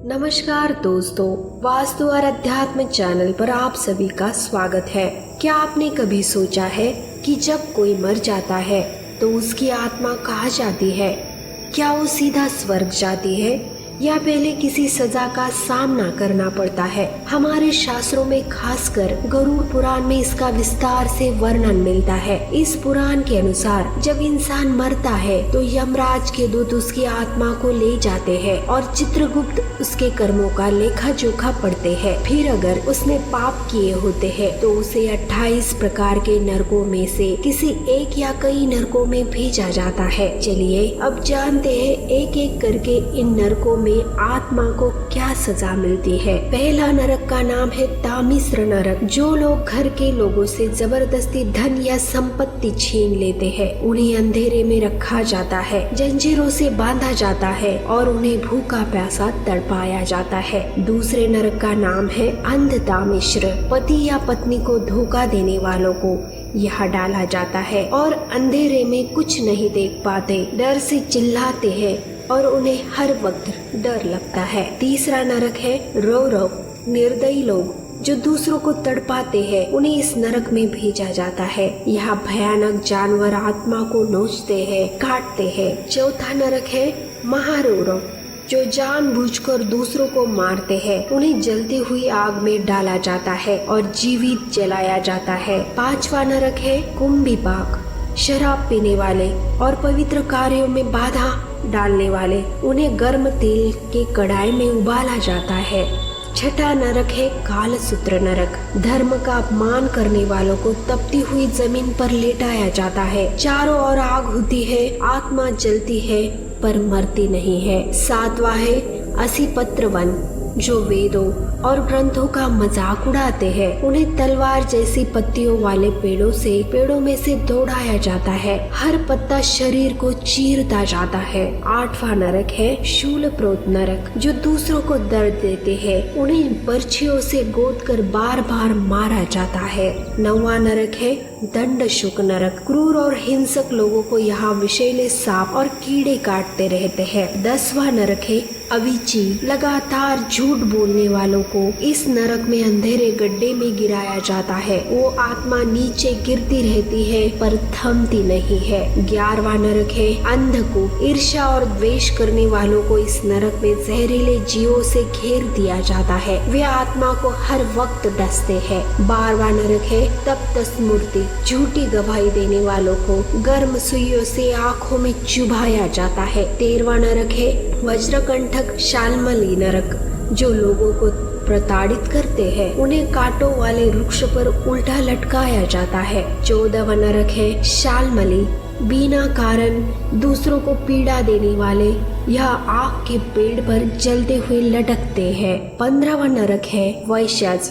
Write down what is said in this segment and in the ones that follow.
नमस्कार दोस्तों, वास्तु और अध्यात्म चैनल पर आप सभी का स्वागत है। क्या आपने कभी सोचा है कि जब कोई मर जाता है तो उसकी आत्मा कहाँ जाती है? क्या वो सीधा स्वर्ग जाती है या पहले किसी सजा का सामना करना पड़ता है? हमारे शास्त्रों में खासकर गरुड़ पुराण में इसका विस्तार से वर्णन मिलता है। इस पुराण के अनुसार जब इंसान मरता है तो यमराज के दूत उसकी आत्मा को ले जाते हैं और चित्रगुप्त उसके कर्मों का लेखा जोखा पढ़ते हैं। फिर अगर उसने पाप किए होते हैं तो उसे 28 प्रकार के नरकों में से किसी एक या कई नरकों में भेजा जाता है। चलिए अब जानते हैं एक एक करके इन नरकों में आत्मा को क्या सजा मिलती है। पहला नरक का नाम है तामिश्र नरक। जो लोग घर के लोगों से जबरदस्ती धन या संपत्ति छीन लेते हैं उन्हें अंधेरे में रखा जाता है, जंजीरों से बांधा जाता है और उन्हें भूखा प्यासा तड़पाया जाता है। दूसरे नरक का नाम है अंधतामिश्र। पति या पत्नी को धोखा देने वालों को यहाँ डाला जाता है और अंधेरे में कुछ नहीं देख पाते, डर से चिल्लाते हैं और उन्हें हर वक्त डर लगता है। तीसरा नरक है रौरव। निर्दयी लोग जो दूसरों को तड़पाते हैं उन्हें इस नरक में भेजा जाता है। यहाँ भयानक जानवर आत्मा को नोचते हैं, काटते हैं। चौथा नरक है महारौरव। जो जानबूझकर दूसरों को मारते हैं उन्हें जलती हुई आग में डाला जाता है और जीवित जलाया जाता है। पांचवा नरक है कुंभीपाक। शराब पीने वाले और पवित्र कार्यों में बाधा डालने वाले उन्हें गर्म तेल के कढ़ाई में उबाला जाता है। छठा नरक है कालसूत्र नरक। धर्म का अपमान करने वालों को तपती हुई जमीन पर लेटाया जाता है। चारों ओर आग होती है, आत्मा जलती है पर मरती नहीं है। सातवां है असीपत्र वन। जो वेदों और ग्रंथों का मजाक उड़ाते हैं उन्हें तलवार जैसी पत्तियों वाले पेड़ों में से दौड़ाया जाता है। हर पत्ता शरीर को चीरता जाता है। आठवां नरक है शूलप्रोत नरक। जो दूसरों को दर्द देते हैं उन्हें बर्छियों से गोदकर बार बार मारा जाता है। नौवां नरक है दंडशुक नरक। क्रूर और हिंसक लोगों को यहाँ विषैले सांप और कीड़े काटते रहते हैं। 10वां नरक है अविची। लगातार झूठ बोलने वालों को इस नरक में अंधेरे गड्ढे में गिराया जाता है। वो आत्मा नीचे गिरती रहती है पर थमती नहीं है। 11वां नरक है अंधकूप। ईर्ष्या और द्वेष करने वालों को इस नरक में जहरीले जीवों से घेर दिया जाता है। वे आत्मा को हर वक्त डसते हैं। 12वां नरक है तप्त स्मृति। झूठी गवाही देने वालों को गर्म सुइयों से आँखों में चुभाया जाता है। 13वां नरक है वज्रकंठक शाल्मली नरक। जो लोगों को प्रताड़ित करते हैं उन्हें कांटों वाले वृक्ष पर उल्टा लटकाया जाता है। 14वां नरक है शाल्मली। बिना कारण दूसरों को पीड़ा देने वाले यह आग के पेड़ पर जलते हुए लटकते हैं। 15वां नरक है वैश्यज।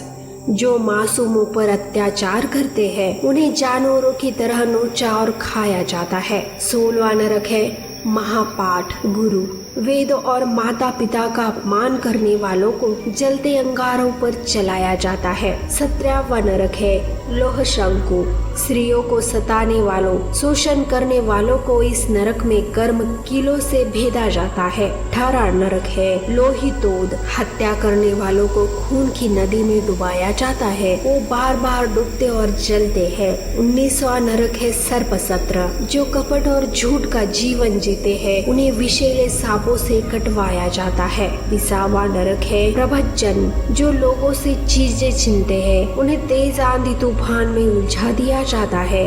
जो मासूमों पर अत्याचार करते हैं उन्हें जानवरों की तरह नोचा और खाया जाता है। 16वां नरक है महापाठ गुरु। वेद और माता पिता का अपमान करने वालों को जलते अंगारों पर चलाया जाता है। 17वां नरक है लोह शंकु। स्त्रियों को सताने वालों, शोषण करने वालों को इस नरक में गर्म कीलों से भेदा जाता है। 18वां नरक है लोहितोद। हत्या करने वालों को खून की नदी में डुबाया जाता है। वो बार बार डूबते और जलते हैं। 19वां नरक है सर्पसत्र। जो कपट और झूठ का जीवन जीते हैं उन्हें विषैले सांपों से कटवाया जाता है। 20वां नरक है प्रभज्जन। जो लोगों से चीजें छीनते हैं उन्हें तेज आंधी तूफान में उलझा दिया जाता है।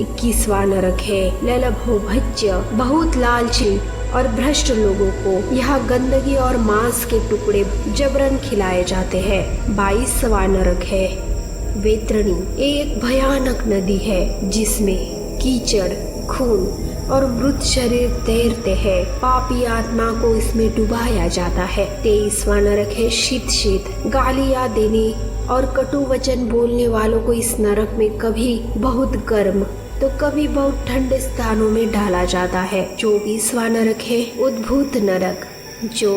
21वां नरक है ललभोभज्य। बहुत लालची और भ्रष्ट लोगों को यहाँ गंदगी और मांस के टुकड़े जबरन खिलाए जाते हैं। 22वां नरक है वेत्रणी। एक भयानक नदी है जिसमें कीचड़, खून और मृत शरीर तैरते हैं। पापी आत्मा को इसमें डुबाया जाता है। 23वां नरक है शीत। गालियाँ देने और कटु वचन बोलने वालों को इस नरक में कभी बहुत गर्म तो कभी बहुत ठंडे स्थानों में डाला जाता है। 24वां नरक है उद्भूत नरक। जो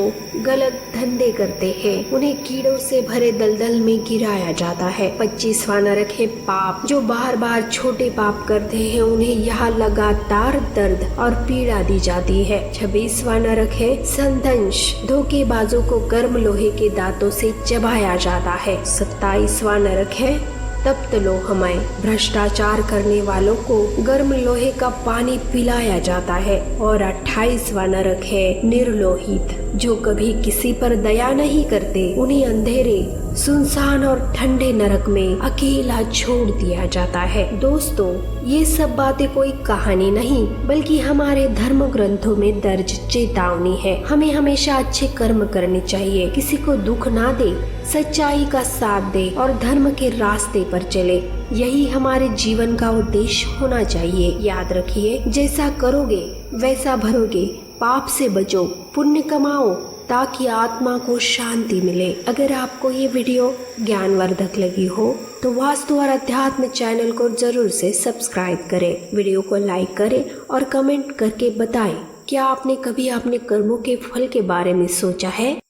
गलत धंधे करते हैं उन्हें कीड़ों से भरे दलदल में गिराया जाता है। 25वां नरक है पाप। जो बार बार छोटे पाप करते हैं उन्हें यहाँ लगातार दर्द और पीड़ा दी जाती है। 26वां नरक है संदंश। धोखेबाजों को गर्म लोहे के दांतों से चबाया जाता है। 27वां नरक है तप्त लोहमय। भ्रष्टाचार करने वालों को गर्म लोहे का पानी पिलाया जाता है। और 28वां नरक है निर्लोहित। जो कभी किसी पर दया नहीं करते उन्हें अंधेरे, सुनसान और ठंडे नरक में अकेला छोड़ दिया जाता है। दोस्तों, ये सब बातें कोई कहानी नहीं बल्कि हमारे धर्म ग्रंथों में दर्ज चेतावनी है। हमें हमेशा अच्छे कर्म करने चाहिए, किसी को दुख ना दे, सच्चाई का साथ दे और धर्म के रास्ते पर चले। यही हमारे जीवन का उद्देश्य होना चाहिए। याद रखिए, जैसा करोगे वैसा भरोगे। पाप से बचो, पुण्य कमाओ ताकि आत्मा को शांति मिले। अगर आपको ये वीडियो ज्ञानवर्धक लगी हो तो वास्तु और अध्यात्म चैनल को जरूर से सब्सक्राइब करें। वीडियो को लाइक करें और कमेंट करके बताएं क्या आपने कभी अपने कर्मों के फल के बारे में सोचा है।